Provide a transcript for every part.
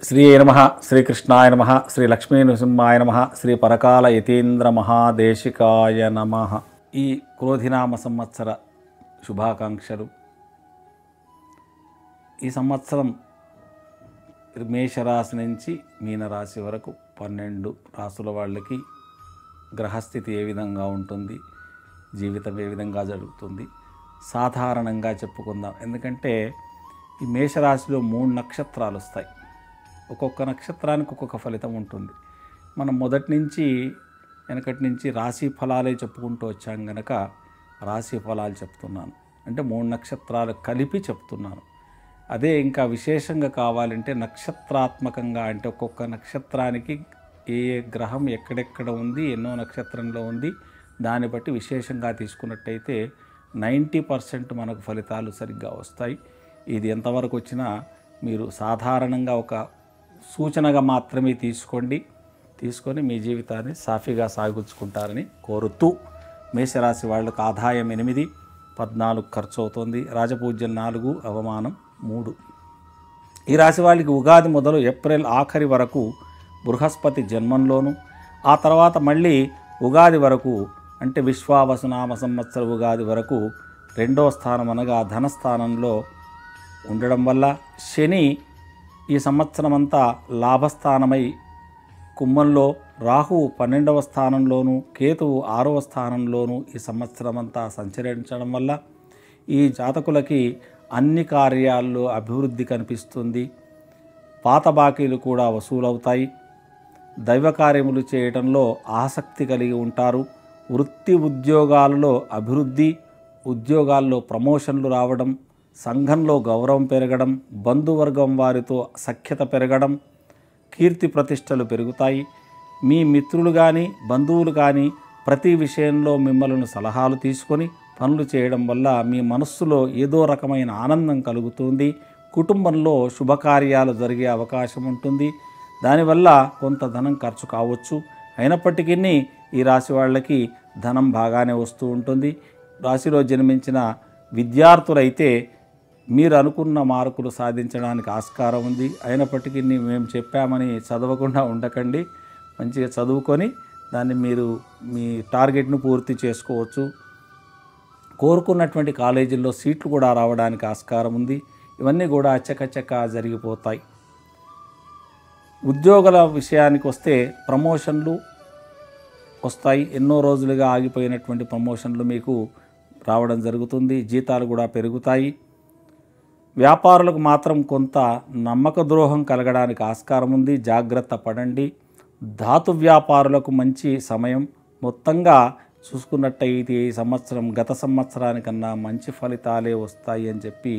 శ్రీ నమః శ్రీకృష్ణాయ నమః శ్రీ లక్ష్మీ నృసింహాయ నమః శ్రీ పరకాల యతీంద్ర మహాదేశికాయ నమః. ఈ క్రోధినామ సంవత్సర శుభాకాంక్షలు. ఈ సంవత్సరం మేషరాశి నుంచి మీనరాశి వరకు 12 రాశుల వాళ్ళకి గ్రహస్థితి ఏ విధంగా ఉంటుంది, జీవితం ఏ విధంగా జరుగుతుంది సాధారణంగా చెప్పుకుందాం. ఎందుకంటే ఈ మేషరాశిలో 3 నక్షత్రాలు వస్తాయి. ఒక్కొక్క నక్షత్రానికి ఒక్కొక్క ఫలితం ఉంటుంది. మనం వెనకటి నుంచి రాశి ఫలాలే చెప్పుకుంటూ వచ్చాం గనక రాశి ఫలాలు చెప్తున్నాను. అంటే 3 నక్షత్రాలు కలిపి చెప్తున్నాను. అదే ఇంకా విశేషంగా కావాలంటే నక్షత్రాత్మకంగా, అంటే ఒక్కొక్క నక్షత్రానికి ఏ గ్రహం ఎక్కడెక్కడ ఉంది, ఎన్నో నక్షత్రంలో ఉంది, దాన్ని బట్టి విశేషంగా తీసుకున్నట్టయితే 90% మనకు ఫలితాలు సరిగ్గా వస్తాయి. ఇది ఎంతవరకు వచ్చినా మీరు సాధారణంగా ఒక సూచనగా మాత్రమే తీసుకొని మీ జీవితాన్ని సాఫీగా సాగుచుకుంటారని కోరుతూ, మేషరాశి వాళ్ళకు ఆదాయం 8, 14 ఖర్చు అవుతుంది. రాజపూజ్యం 4, అవమానం 3. ఈ రాశి వాళ్ళకి ఉగాది మొదలు ఏప్రిల్ ఆఖరి వరకు బృహస్పతి జన్మంలోను, ఆ తర్వాత మళ్ళీ ఉగాది వరకు అంటే విశ్వావసునామ సంవత్సర ఉగాది వరకు 2వ స్థానం అనగా ధనస్థానంలో ఉండడం వల్ల శని ఈ సంవత్సరం అంతా లాభస్థానమై కుంభంలో, రాహువు 12వ స్థానంలోను, కేతువు 6వ స్థానంలోను ఈ సంవత్సరం అంతా సంచరించడం వల్ల ఈ జాతకులకి అన్ని కార్యాల్లో అభివృద్ధి కనిపిస్తుంది. పాత బాకీలు కూడా వసూలవుతాయి. దైవ కార్యములు చేయడంలో ఆసక్తి కలిగి ఉంటారు. వృత్తి ఉద్యోగాలలో అభివృద్ధి, ఉద్యోగాల్లో ప్రమోషన్లు రావడం, సంఘంలో గౌరవం పెరగడం, బంధువర్గం వారితో సఖ్యత పెరగడం, కీర్తి ప్రతిష్టలు పెరుగుతాయి. మీ మిత్రులు కానీ బంధువులు కానీ ప్రతి విషయంలో మిమ్మల్ని సలహాలు తీసుకొని పనులు చేయడం వల్ల మీ మనస్సులో ఏదో రకమైన ఆనందం కలుగుతుంది. కుటుంబంలో శుభకార్యాలు జరిగే అవకాశం ఉంటుంది. దానివల్ల కొంత ధనం ఖర్చు కావచ్చు. అయినప్పటికీ ఈ రాశి వాళ్ళకి ధనం బాగానే వస్తూ ఉంటుంది. రాశిలో జన్మించిన విద్యార్థులైతే మీరు అనుకున్న మార్కులు సాధించడానికి ఆస్కారం ఉంది. అయినప్పటికీ మేము చెప్పామని చదవకుండా ఉండకండి. మంచిగా చదువుకొని దాన్ని మీరు మీ టార్గెట్ను పూర్తి చేసుకోవచ్చు. కోరుకున్నటువంటి కాలేజీల్లో సీట్లు కూడా రావడానికి ఆస్కారం ఉంది. ఇవన్నీ కూడా చకచక జరిగిపోతాయి. ఉద్యోగుల విషయానికి వస్తే ప్రమోషన్లు వస్తాయి. ఎన్నో రోజులుగా ఆగిపోయినటువంటి ప్రమోషన్లు మీకు రావడం జరుగుతుంది. జీతాలు కూడా పెరుగుతాయి. వ్యాపారులకు మాత్రం కొంత నమ్మక ద్రోహం కలగడానికి ఆస్కారం ఉంది. జాగ్రత్త పడండి. ధాతు వ్యాపారులకు మంచి సమయం. మొత్తంగా చూసుకున్నట్టయితే ఈ సంవత్సరం గత సంవత్సరానికన్నా మంచి ఫలితాలే వస్తాయి అని చెప్పి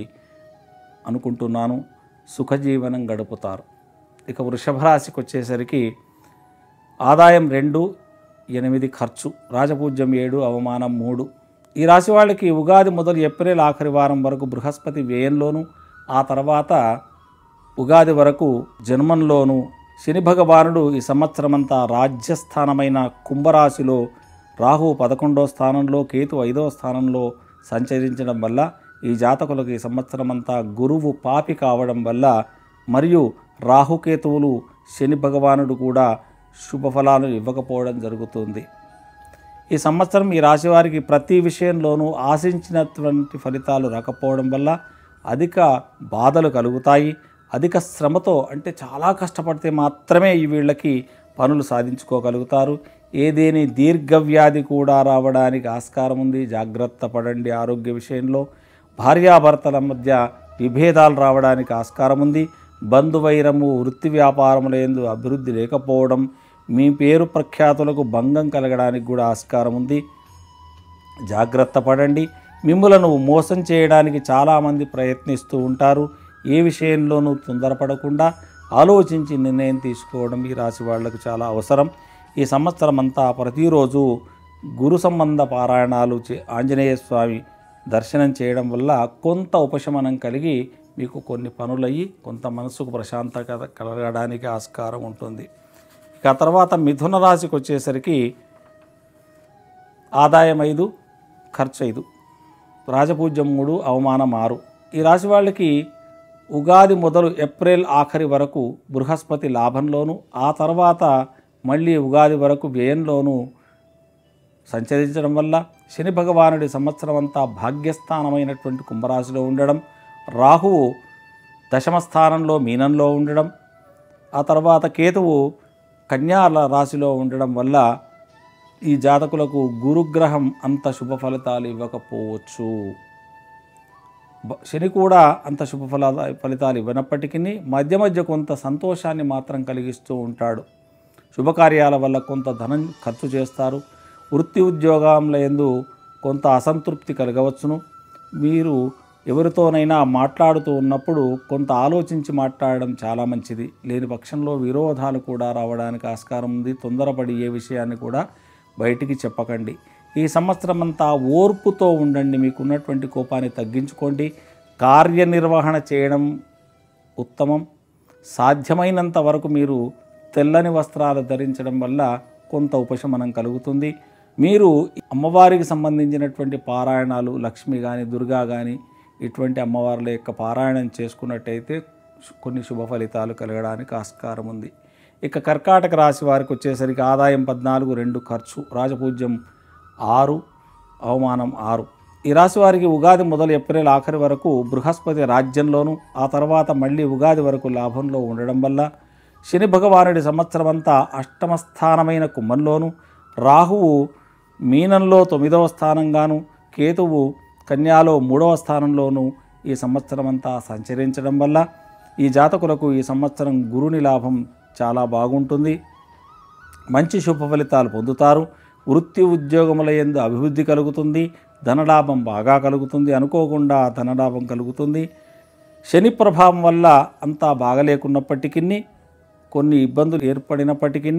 అనుకుంటున్నాను. సుఖజీవనం గడుపుతారు. ఇక వృషభ రాశికి వచ్చేసరికి ఆదాయం 2, 8 ఖర్చు, రాజపూజ్యం 7, అవమానం 3. ఈ రాశి వాళ్ళకి ఉగాది మొదలు ఏప్రిల్ ఆఖరి వారం వరకు బృహస్పతి వ్యయంలోను, ఆ తర్వాత ఉగాది వరకు జన్మంలోను, శని భగవానుడు ఈ సంవత్సరమంతా రాజ్యస్థానమైన కుంభరాశిలో, రాహు 11వ స్థానంలో, కేతు 5వ స్థానంలో సంచరించడం వల్ల ఈ జాతకులకు ఈ సంవత్సరమంతా గురువు పాపి కావడం వల్ల, మరియు రాహుకేతువులు, శని భగవానుడు కూడా శుభఫలాలు ఇవ్వకపోవడం జరుగుతుంది. ఈ సంవత్సరం ఈ రాశి వారికి ప్రతి విషయంలోనూ ఆశించినటువంటి ఫలితాలు రాకపోవడం వల్ల అధిక బాధలు కలుగుతాయి. అధిక శ్రమతో, అంటే చాలా కష్టపడితే మాత్రమే ఈ వీళ్ళకి పనులు సాధించుకోగలుగుతారు. ఏదేని దీర్ఘవ్యాధి కూడా రావడానికి ఆస్కారం ఉంది. జాగ్రత్త పడండి. ఆరోగ్య విషయంలో భార్యాభర్తల మధ్య విభేదాలు రావడానికి ఆస్కారం ఉంది. బంధువైరము, వృత్తి వ్యాపారములందు అభివృద్ధి లేకపోవడం, మీ పేరు ప్రఖ్యాతులకు భంగం కలగడానికి కూడా ఆస్కారం ఉంది. జాగ్రత్త పడండి. మిమ్ములను మోసం చేయడానికి చాలామంది ప్రయత్నిస్తూ ఉంటారు. ఏ విషయంలోనూ తొందరపడకుండా ఆలోచించి నిర్ణయం తీసుకోవడం ఈ రాశి వాళ్లకు చాలా అవసరం. ఈ సంవత్సరం అంతా ప్రతిరోజు గురు సంబంధ పారాయణాలు, ఆంజనేయ స్వామి దర్శనం చేయడం వల్ల కొంత ఉపశమనం కలిగి మీకు కొన్ని పనులయ్యి కొంత మనసుకు ప్రశాంతత కలగడానికి ఆస్కారం ఉంటుంది. ఇక తర్వాత మిథున రాశికి వచ్చేసరికి ఆదాయం 5, ఖర్చు 5, రాజపూజ్యం 3, అవమానం 6. ఈ రాశి వాళ్ళకి ఉగాది మొదలు ఏప్రిల్ ఆఖరి వరకు బృహస్పతి లాభంలోను, ఆ తర్వాత మళ్ళీ ఉగాది వరకు వ్యయంలోనూ సంచరించడం వల్ల శని భగవానుడి సంవత్సరం అంతా భాగ్యస్థానమైనటువంటి కుంభరాశిలో ఉండడం, రాహువు దశమ స్థానంలో మీనంలో ఉండడం, ఆ తర్వాత కేతువు కన్యా రాశిలో ఉండడం వల్ల ఈ జాతకులకు గురుగ్రహం అంత శుభ ఫలితాలు ఇవ్వకపోవచ్చు. శని కూడా అంత శుభ ఫలితాలు ఇవ్వనప్పటికీ మధ్య మధ్య కొంత సంతోషాన్ని మాత్రం కలిగిస్తూ ఉంటాడు. శుభకార్యాల వల్ల కొంత ధనం ఖర్చు చేస్తారు. వృత్తి ఉద్యోగాల యందు కొంత అసంతృప్తి కలగవచ్చును. మీరు ఎవరితోనైనా మాట్లాడుతూ ఉన్నప్పుడు కొంత ఆలోచించి మాట్లాడడం చాలా మంచిది. లేని పక్షంలో విరోధాలు కూడా రావడానికి ఆస్కారం ఉంది. తొందరపడి ఏ విషయాన్ని కూడా బయటికి చెప్పకండి. ఈ సంవత్సరం అంతా ఓర్పుతో ఉండండి. మీకున్నటువంటి కోపాన్ని తగ్గించుకోండి. కార్యనిర్వహణ చేయడం ఉత్తమం. సాధ్యమైనంత వరకు మీరు తెల్లని వస్త్రాలు ధరించడం వల్ల కొంత ఉపశమనం కలుగుతుంది. మీరు అమ్మవారికి సంబంధించినటువంటి పారాయణాలు, లక్ష్మి కానీ దుర్గా కానీ ఇటువంటి అమ్మవార్ల యొక్క పారాయణం చేసుకున్నట్టయితే కొన్ని శుభ ఫలితాలు కలగడానికి ఆస్కారం ఉంది. ఇక కర్కాటక రాశి వారికి వచ్చేసరికి ఆదాయం 14, 2 ఖర్చు, రాజపూజ్యం 6, అవమానం 6. ఈ రాశి వారికి ఉగాది మొదలు ఏప్రిల్ ఆఖరి వరకు బృహస్పతి రాజ్యంలోను, ఆ తర్వాత మళ్ళీ ఉగాది వరకు లాభంలో ఉండడం వల్ల శని భగవానుడి సంవత్సరం అంతా అష్టమ స్థానమైన కుంభంలోను, రాహువు మీనంలో 9వ స్థానంగాను, కేతువు కన్యాలో 3వ స్థానంలోనూ ఈ సంవత్సరం అంతా సంచరించడం వల్ల ఈ జాతకులకు ఈ సంవత్సరం గురుని లాభం చాలా బాగుంటుంది. మంచి శుభ ఫలితాలు పొందుతారు. వృత్తి ఉద్యోగముల యందు అభివృద్ధి కలుగుతుంది. ధనలాభం బాగా కలుగుతుంది. అనుకోకుండా ధనలాభం కలుగుతుంది. శని ప్రభావం వల్ల అంతా బాగలేకున్నప్పటికీ కొన్ని ఇబ్బందులు ఏర్పడినప్పటికీ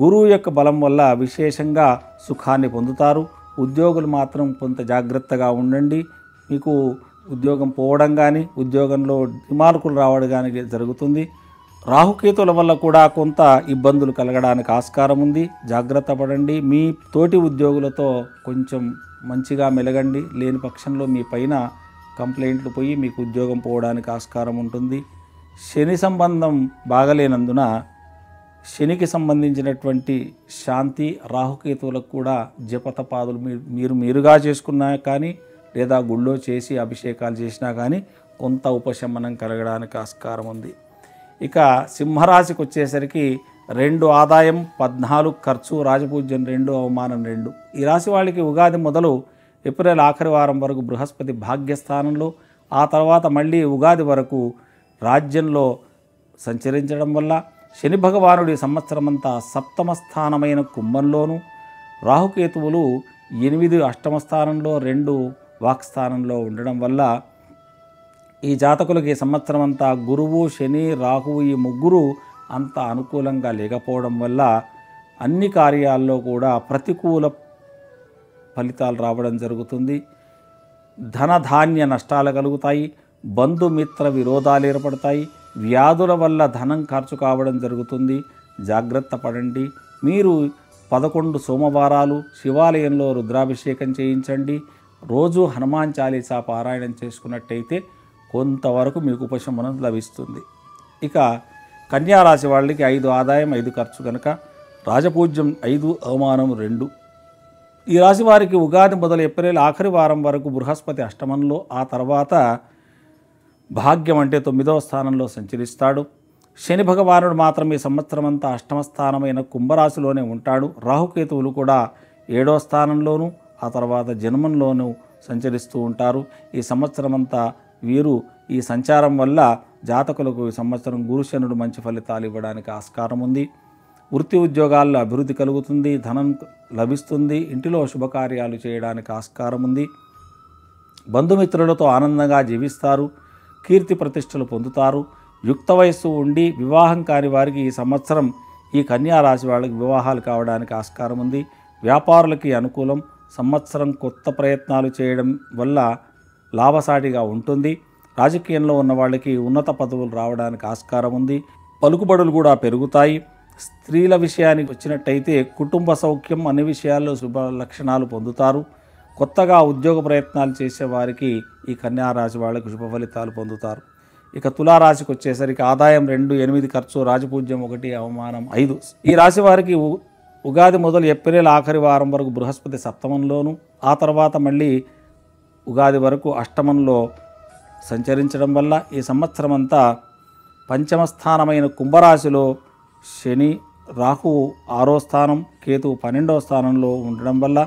గురువు యొక్క బలం వల్ల విశేషంగా సుఖాన్ని పొందుతారు. ఉద్యోగులు మాత్రం కొంత జాగ్రత్తగా ఉండండి. మీకు ఉద్యోగం పోవడం కానీ ఉద్యోగంలో రిమార్కులు రావడం కానీ జరుగుతుంది. రాహుకేతుల వల్ల కూడా కొంత ఇబ్బందులు కలగడానికి ఆస్కారం ఉంది. జాగ్రత్త పడండి. మీ తోటి ఉద్యోగులతో కొంచెం మంచిగా మెలగండి. లేని పక్షంలో మీ పైన కంప్లైంట్లు పోయి మీకు ఉద్యోగం పోవడానికి ఆస్కారం ఉంటుంది. శని సంబంధం బాగలేనందున శనికి సంబంధించినటువంటి శాంతి, రాహుకేతువులకు కూడా జపతపాదులు మీరుగా చేసుకున్నా కానీ లేదా గుళ్ళో చేసి అభిషేకాలు చేసినా కానీ కొంత ఉపశమనం కలగడానికి ఆస్కారం ఉంది. ఇక సింహరాశికి వచ్చేసరికి 2 ఆదాయం, 14 ఖర్చు, రాజపూజ్యం 2, అవమానం 2. ఈ రాశి వాళ్ళకి ఉగాది మొదలు ఏప్రిల్ ఆఖరి వారం వరకు బృహస్పతి భాగ్యస్థానంలో, ఆ తర్వాత మళ్ళీ ఉగాది వరకు రాజ్యంలో సంచరించడం వల్ల శని భగవానుడి సంవత్సరం అంతా సప్తమ స్థానమైన కుంభంలోను, రాహుకేతువులు 8 అష్టమ స్థానంలో, 2 వాక్స్థానంలో ఉండడం వల్ల ఈ జాతకులకి సంవత్సరం అంతా గురువు, శని, రాహువు ఈ ముగ్గురు అంత అనుకూలంగా లేకపోవడం వల్ల అన్ని కార్యాల్లో కూడా ప్రతికూల ఫలితాలు రావడం జరుగుతుంది. ధనధాన్య నష్టాలు కలుగుతాయి. బంధుమిత్ర విరోధాలు ఏర్పడతాయి. వ్యాధుల వల్ల ధనం ఖర్చు కావడం జరుగుతుంది. జాగ్రత్త పడండి. మీరు 11 సోమవారాలు శివాలయంలో రుద్రాభిషేకం చేయించండి. రోజు హనుమాన్ చాలీసా పారాయణం చేసుకున్నట్టయితే కొంతవరకు మీకు ఉపశమనం లభిస్తుంది. ఇక కన్యా రాశి వాళ్ళకి 5 ఆదాయం 5 ఖర్చు కనుక రాజపూజ్యం 5, అవమానం 2. ఈ రాశి వారికి ఉగాది మొదలు ఏప్రిల్ ఆఖరి వారం వరకు బృహస్పతి అష్టమంలో, ఆ తర్వాత భాగ్యం అంటే 9వ స్థానంలో సంచరిస్తాడు. శని భగవానుడు మాత్రం ఈ సంవత్సరం అంతా అష్టమ స్థానమైన కుంభరాశిలోనే ఉంటాడు. రాహుకేతువులు కూడా 7వ స్థానంలోనూ, ఆ తర్వాత జన్మంలోనూ సంచరిస్తూ ఉంటారు. ఈ సంవత్సరం అంతా వీరు ఈ సంచారం వల్ల జాతకులకు ఈ సంవత్సరం గురుశనుడు మంచి ఫలితాలు ఇవ్వడానికి ఆస్కారం ఉంది. వృత్తి ఉద్యోగాల్లో అభివృద్ధి కలుగుతుంది. ధనం లభిస్తుంది. ఇంటిలో శుభకార్యాలు చేయడానికి ఆస్కారం ఉంది. బంధుమిత్రులతో ఆనందంగా జీవిస్తారు. కీర్తి ప్రతిష్టలు పొందుతారు. యుక్త వయస్సు ఉండి వివాహం కాని వారికి ఈ సంవత్సరం ఈ కన్యా రాశి వాళ్ళకి వివాహాలు కావడానికి ఆస్కారం ఉంది. వ్యాపారులకి అనుకూలం. సంవత్సరం కొత్త ప్రయత్నాలు చేయడం వల్ల లాభసాటిగా ఉంటుంది. రాజకీయంలో ఉన్న వాళ్ళకి ఉన్నత పదవులు రావడానికి ఆస్కారం ఉంది. పలుకుబడులు కూడా పెరుగుతాయి. స్త్రీల విషయానికి వచ్చినట్టయితే కుటుంబ సౌఖ్యం, అన్ని విషయాల్లో శుభ లక్షణాలు పొందుతారు. కొత్తగా ఉద్యోగ ప్రయత్నాలు చేసే వారికి ఈ కన్యా రాశి వాళ్ళకి శుభ ఫలితాలు పొందుతారు. ఇక తులారాశికి వచ్చేసరికి ఆదాయం 2, 8 ఖర్చు, రాజపూజ్యం 1, అవమానం 5. ఈ రాశి వారికి ఉగాది మొదలు ఏప్రిల్ ఆఖరి వారం వరకు బృహస్పతి సప్తమంలోను, ఆ తర్వాత మళ్ళీ ఉగాది వరకు అష్టమంలో సంచరించడం వల్ల ఈ సంవత్సరం అంతా పంచమ స్థానమైన కుంభరాశిలో శని, రాహువు 6వ స్థానం, కేతువు 12వ స్థానంలో ఉండడం వల్ల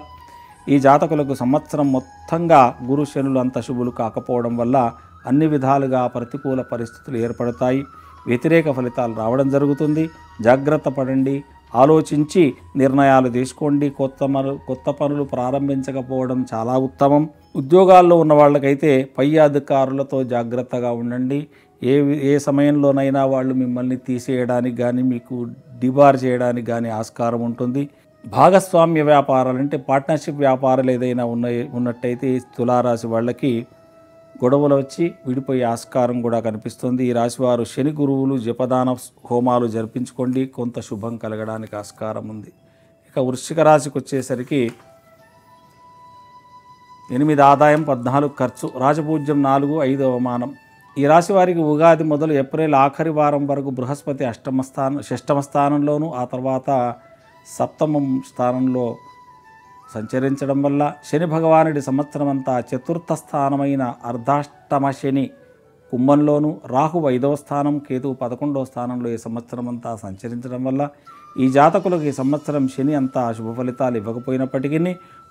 ఈ జాతకులకు సంవత్సరం మొత్తంగా గురు శనులు అంత శుభులు కాకపోవడం వల్ల అన్ని విధాలుగా ప్రతికూల పరిస్థితులు ఏర్పడతాయి. వ్యతిరేక ఫలితాలు రావడం జరుగుతుంది. జాగ్రత్త పడండి, ఆలోచించి నిర్ణయాలు తీసుకోండి. కొత్త పనులు ప్రారంభించకపోవడం చాలా ఉత్తమం. ఉద్యోగాల్లో ఉన్న వాళ్ళకైతే పై అధికారులతో జాగ్రత్తగా ఉండండి. ఏ సమయంలోనైనా వాళ్ళు మిమ్మల్ని తీసేయడానికి కానీ మీకు డిబార్ చేయడానికి కానీ ఆస్కారం ఉంటుంది. భాగస్వామ్య వ్యాపారాలంటే పార్ట్నర్షిప్ వ్యాపారాలు ఏదైనా ఉన్నట్టయితే ఈ తులారాశి వాళ్ళకి గొడవలు వచ్చి విడిపోయే ఆస్కారం కూడా కనిపిస్తుంది. ఈ రాశివారు శని గురువులు జపదాన హోమాలు జరిపించుకోండి, కొంత శుభం కలగడానికి ఆస్కారం ఉంది. ఇక వృశ్చిక రాశికి వచ్చేసరికి 8 ఆదాయం, 14 ఖర్చు, రాజపూజ్యం 4, 5 అవమానం. ఈ రాశి వారికి ఉగాది మొదలు ఏప్రిల్ ఆఖరి వారం వరకు బృహస్పతి షష్టమ స్థానంలోను, ఆ తర్వాత సప్తమం స్థానంలో సంచరించడం వల్ల శని భగవానుడి సంవత్సరం అంతా చతుర్థ స్థానమైన అర్ధాష్టమ శని కుంభంలోను, రాహు 5వ స్థానం, కేతువు 11వ స్థానంలో ఈ సంవత్సరం అంతా సంచరించడం వల్ల ఈ జాతకులకు ఈ సంవత్సరం శని అంతా శుభ ఫలితాలు ఇవ్వకపోయినప్పటికీ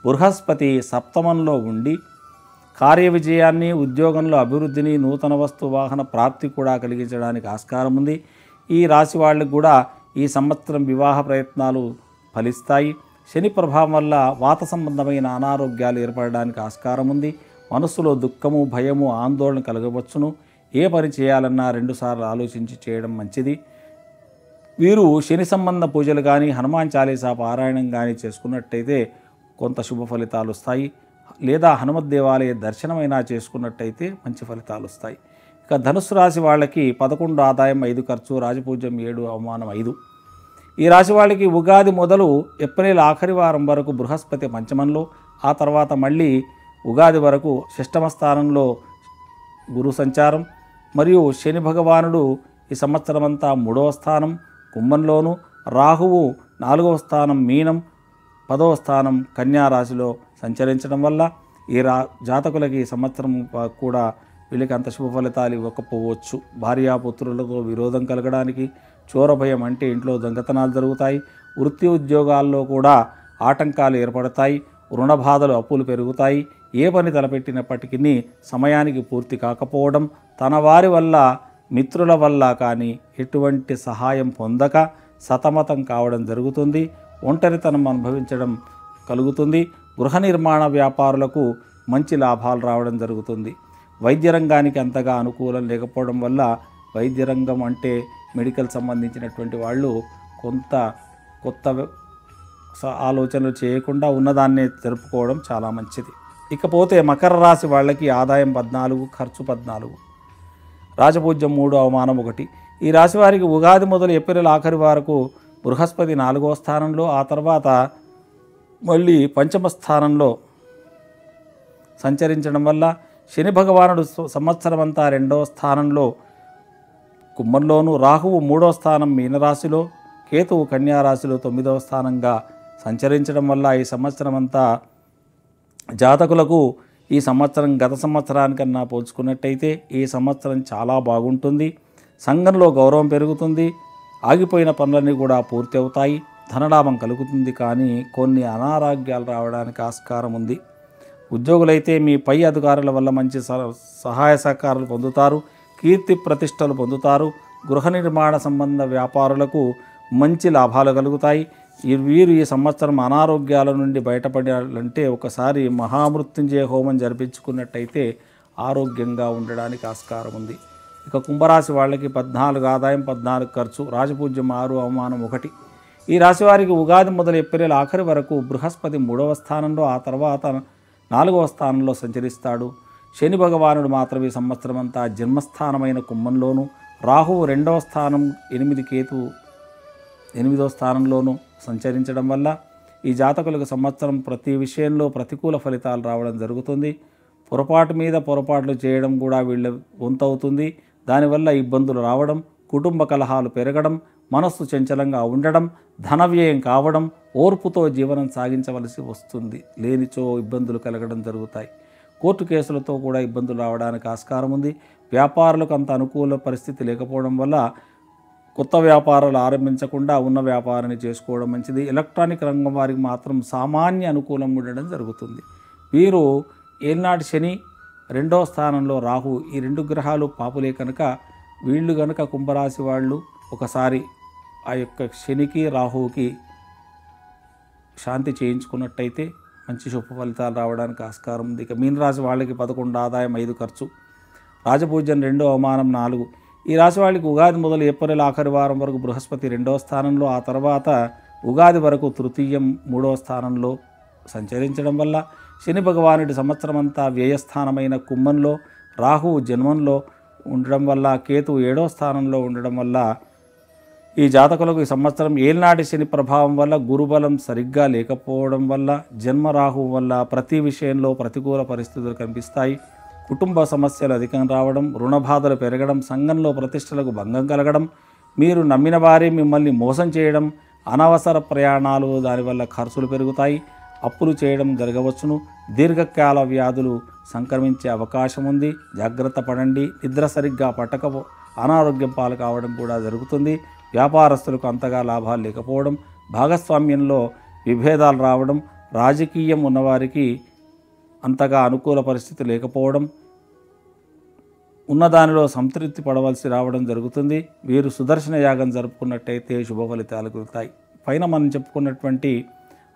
బృహస్పతి సప్తమంలో ఉండి కార్య విజయాన్ని, ఉద్యోగంలో అభివృద్ధిని, నూతన వస్తు వాహన ప్రాప్తి కూడా కలిగించడానికి ఆస్కారం ఉంది. ఈ రాశి వాళ్ళకు కూడా ఈ సంవత్సరం వివాహ ప్రయత్నాలు ఫలిస్తాయి. శని ప్రభావం వల్ల వాత సంబంధమైన అనారోగ్యాలు ఏర్పడడానికి ఆస్కారం ఉంది. మనస్సులో దుఃఖము, భయము, ఆందోళన కలగవచ్చును. ఏ పని చేయాలన్నా 2 సార్లు ఆలోచించి చేయడం మంచిది. వీరు శని సంబంధ పూజలు కానీ, హనుమాన్ చాలీసా పారాయణం కానీ చేసుకున్నట్టయితే కొంత శుభ ఫలితాలు వస్తాయి. లేదా హనుమత్ దేవాలయ దర్శనమైనా చేసుకున్నట్టయితే మంచి ఫలితాలు వస్తాయి. ఇక ధనుసు రాశి వాళ్ళకి 11 ఆదాయం, 5 ఖర్చు, రాజపూజ్యం 7, అవమానం 5. ఈ రాశి వాళ్ళకి ఉగాది మొదలు ఏప్రిల్ ఆఖరి వారం వరకు బృహస్పతి పంచమంలో, ఆ తర్వాత మళ్ళీ ఉగాది వరకు షష్టమ స్థానంలో గురు సంచారం మరియు శని భగవానుడు ఈ సంవత్సరం అంతా 3వ స్థానం కుంభంలోను, రాహువు 4వ స్థానం మీనం, 10వ స్థానం కన్యా రాశిలో సంచరించడం వల్ల ఈ జాతకులకి ఈ సంవత్సరం కూడా వీళ్ళకి అంత శుభ ఫలితాలు ఇవ్వకపోవచ్చు. భార్యాపుత్రులతో విరోధం కలగడానికి, చోర భయం అంటే ఇంట్లో దొంగతనాలు జరుగుతాయి. వృత్తి ఉద్యోగాల్లో కూడా ఆటంకాలు ఏర్పడతాయి. రుణ బాధలు, అప్పులు పెరుగుతాయి. ఏ పని తలపెట్టినప్పటికీ సమయానికి పూర్తి కాకపోవడం, తన వారి వల్ల, మిత్రుల వల్ల కానీ ఎటువంటి సహాయం పొందక సతమతం కావడం జరుగుతుంది. ఒంటరితనం అనుభవించడం కలుగుతుంది. గృహ నిర్మాణ వ్యాపారులకు మంచి లాభాలు రావడం జరుగుతుంది. వైద్య రంగానికి అంతగా అనుకూలం లేకపోవడం వల్ల వైద్య రంగం అంటే మెడికల్ సంబంధించినటువంటి వాళ్ళు కొత్త ఆలోచనలు చేయకుండా ఉన్నదాన్నే జరుపుకోవడం చాలా మంచిది. ఇకపోతే మకర రాశి వాళ్ళకి ఆదాయం 14, ఖర్చు 14, రాజపూజ్యం 3, అవమానం 1. ఈ రాశి వారికి ఉగాది మొదలు ఏప్రిల్ ఆఖరి వరకు బృహస్పతి 4వ స్థానంలో, ఆ తర్వాత మళ్ళీ పంచమ స్థానంలో సంచరించడం వల్ల శని భగవానుడు సంవత్సరం అంతా 2వ స్థానంలో కుంభంలోను, రాహువు 3వ స్థానం మీనరాశిలో, కేతువు కన్యారాశిలో 9వ స్థానంగా సంచరించడం వల్ల ఈ సంవత్సరం అంతా జాతకులకు ఈ సంవత్సరం గత సంవత్సరానికన్నా పోల్చుకున్నట్టయితే ఈ సంవత్సరం చాలా బాగుంటుంది. సంఘంలో గౌరవం పెరుగుతుంది. ఆగిపోయిన పనులన్నీ కూడా పూర్తి అవుతాయి. ధనలాభం కలుగుతుంది. కానీ కొన్ని అనారోగ్యాలు రావడానికి ఆస్కారం ఉంది. ఉద్యోగులైతే మీ పై అధికారుల వల్ల మంచి సహాయ సహకారాలు పొందుతారు. కీర్తి ప్రతిష్టలు పొందుతారు. గృహ నిర్మాణ సంబంధ వ్యాపారులకు మంచి లాభాలు కలుగుతాయి. వీరు ఈ సంవత్సరం అనారోగ్యాల నుండి బయటపడాలంటే ఒకసారి మహామృత్యుంజయ హోమం జరిపించుకున్నట్టయితే ఆరోగ్యంగా ఉండడానికి ఆస్కారం ఉంది. ఇక కుంభరాశి వాళ్ళకి 14 ఆదాయం, 14 ఖర్చు, రాజపూజ్యం 6, అవమానం 1. ఈ రాశి వారికి ఉగాది మొదలు ఏప్రిల్ ఆఖరి వరకు బృహస్పతి 3వ స్థానంలో, ఆ తర్వాత 4వ స్థానంలో సంచరిస్తాడు. శని భగవానుడు మాత్రం ఈ సంవత్సరం అంతా జన్మస్థానమైన కుంభంలోను, రాహువు 2వ స్థానం 8, కేతువు 8వ స్థానంలోనూ సంచరించడం వల్ల ఈ జాతకులకు సంవత్సరం ప్రతి విషయంలో ప్రతికూల ఫలితాలు రావడం జరుగుతుంది. పొరపాటు మీద పొరపాట్లు చేయడం కూడా వీళ్ళ వంతవుతుంది. దానివల్ల ఇబ్బందులు రావడం, కుటుంబ కలహాలు పెరగడం, మనస్సు చంచలంగా ఉండడం, ధన వ్యయం కావడం, ఓర్పుతో జీవనం సాగించవలసి వస్తుంది. లేనిచో ఇబ్బందులు కలగడం జరుగుతాయి. కోర్టు కేసులతో కూడా ఇబ్బందులు రావడానికి ఆస్కారం ఉంది. వ్యాపారులకు అంత అనుకూల పరిస్థితి లేకపోవడం వల్ల కొత్త వ్యాపారాలు ఆరంభించకుండా ఉన్న వ్యాపారాన్ని చేసుకోవడం మంచిది. ఎలక్ట్రానిక్ రంగం వారికి మాత్రం సామాన్య అనుకూలం ఉండడం జరుగుతుంది. వీరు ఏలినాటి శని, 2వ స్థానంలో రాహు, ఈ 2 గ్రహాలు పాపులే కనుక వీళ్ళు కనుక కుంభరాశి వాళ్ళు ఒకసారి ఆ యొక్క శనికి రాహువుకి శాంతి చేయించుకున్నట్టయితే మంచి శుభ ఫలితాలు రావడానికి ఆస్కారం ఉంది. ఇక మీనరాశి వాళ్ళకి 11 ఆదాయం, 5 ఖర్చు, రాజపూజ్యం 2 అవమానం 4. ఈ రాశి వాళ్ళకి ఉగాది మొదలు ఏప్రిల్ ఆఖరి వారం వరకు బృహస్పతి 2వ స్థానంలో, ఆ తర్వాత ఉగాది వరకు తృతీయం 3వ స్థానంలో సంచరించడం వల్ల శని భగవానుడి సంవత్సరం అంతా వ్యయస్థానమైన కుంభంలో, రాహువు జన్మంలో ఉండడం వల్ల, కేతువు 7వ స్థానంలో ఉండడం వల్ల ఈ జాతకులకు ఈ సంవత్సరం ఏలినాటి శని ప్రభావం వల్ల, గురుబలం సరిగ్గా లేకపోవడం వల్ల, జన్మరాహు వల్ల ప్రతి విషయంలో ప్రతికూల పరిస్థితులు కనిపిస్తాయి. కుటుంబ సమస్యలు అధికం రావడం, రుణ బాధలు పెరగడం, సంఘంలో ప్రతిష్టలకు భంగం కలగడం, మీరు నమ్మిన వారే మిమ్మల్ని మోసం చేయడం, అనవసర ప్రయాణాలు, దానివల్ల ఖర్చులు పెరుగుతాయి, అప్పులు చేయడం జరగవచ్చును. దీర్ఘకాల వ్యాధులు సంక్రమించే అవకాశం ఉంది. జాగ్రత్త పడండి. నిద్ర సరిగ్గా పట్టకపో అనారోగ్యం పాలు కావడం కూడా జరుగుతుంది. వ్యాపారస్తులకు అంతగా లాభాలు లేకపోవడం, భాగస్వామ్యంలో విభేదాలు రావడం, రాజకీయం ఉన్నవారికి అంతగా అనుకూల పరిస్థితి లేకపోవడం, ఉన్నదానిలో సంతృప్తి పడవలసి రావడం జరుగుతుంది. వీరు సుదర్శన యాగం జరుపుకున్నట్టయితే శుభ ఫలితాలు కలుగుతాయి. పైన మనం చెప్పుకున్నటువంటి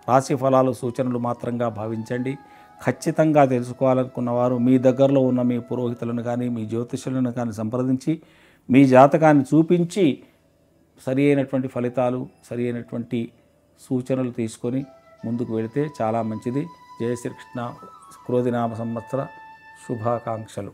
రాశి ఫలాలు సూచనలు మాత్రంగా భావించండి. ఖచ్చితంగా తెలుసుకోవాలనుకున్న వారు మీ దగ్గరలో ఉన్న మీ పురోహితులను కానీ, మీ జ్యోతిష్యులను కానీ సంప్రదించి మీ జాతకాన్ని చూపించి సరి అయినటువంటి ఫలితాలు, సరి అయినటువంటి సూచనలు తీసుకొని ముందుకు వెళితే చాలా మంచిది. జయ శ్రీకృష్ణ. క్రోధినామ సంవత్సర శుభాకాంక్షలు.